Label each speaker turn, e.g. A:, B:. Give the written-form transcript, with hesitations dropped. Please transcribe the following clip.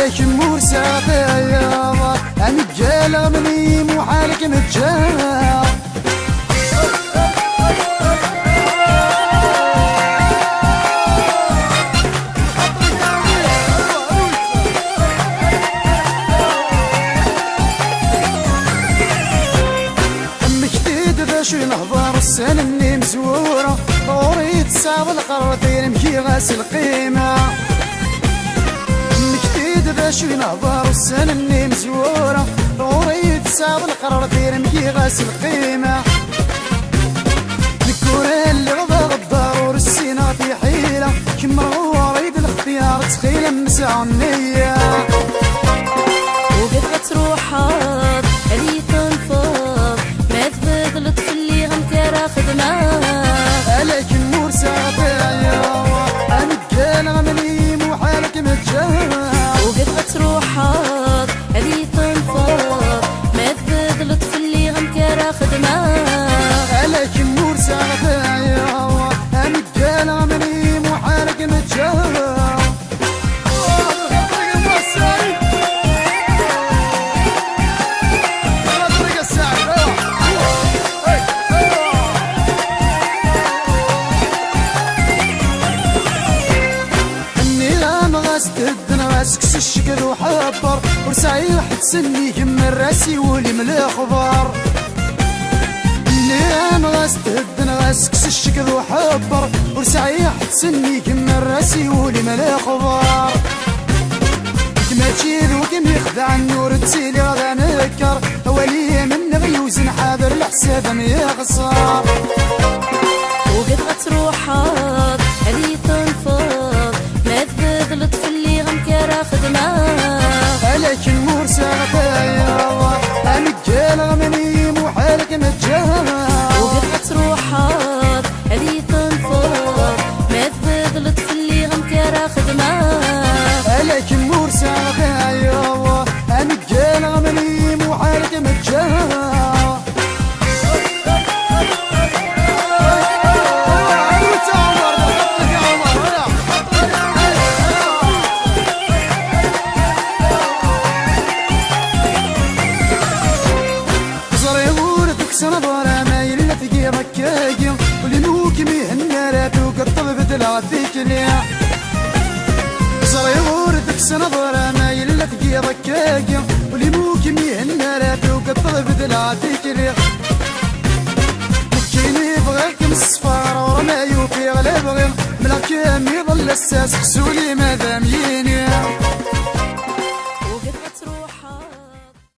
A: عليك مرسى بياض أمجال مني محالك متجار شو نهضر السنة اللي مزورة ضروري تساوي القرطين مكي غاس القيمة مكتيد ذا شو نهضر السنة اللي مزورة ضروري تساوي القرطين مكي غاس القيمة الكورة اللي غضا الضرور السنة في حيلة كم غوريد الاختيار تخيل مسع النية
B: وقف تروحات هذي تنفض ما تبدلت في اللي غنكرا خدمة
A: عليك النور ساطعيا أمجال غمني محالك متجاه
B: وقف تروحات هذي تنفض ما تبدلت في اللي غنكرا خدمة
A: عليك النور ساطعيا أمجال غمني محالك متجاه سكس الشكل وحبر ورسايح تسني من راسي ولي من الخضار اللي انا غاستهد غاسكس الشكل وحبر ورسايح تسني من راسي ولي من الخضار كما تشيل وكم يخدع النور تسيلي غدا نكر ولي من غيوز حاضر الحساب ما يخسر
B: وقف تروحات هذي تنفض ما تبدلت في اللي غنكرا خدمة
A: عليك النور ساقيا أمجال غمني محالك متجاه
B: وقف تروحات هذي تنفض ما تبدلت في اللي غنكرا خدمة
A: عليك النور ساقيا أمجال غمني محالك متجاه سنظرة ما يلا في ركاكي ولنوك مهنا لا توقف بدلا فيك ليا صري وردك سنظرة ما يلا في ركاكي ولنوك مهنا لا توقف بدلا فيك ليا كيني بغيك من الصفار ورمايو في غلا بغي ملا كامي ظل الساس خسولي ماذا مين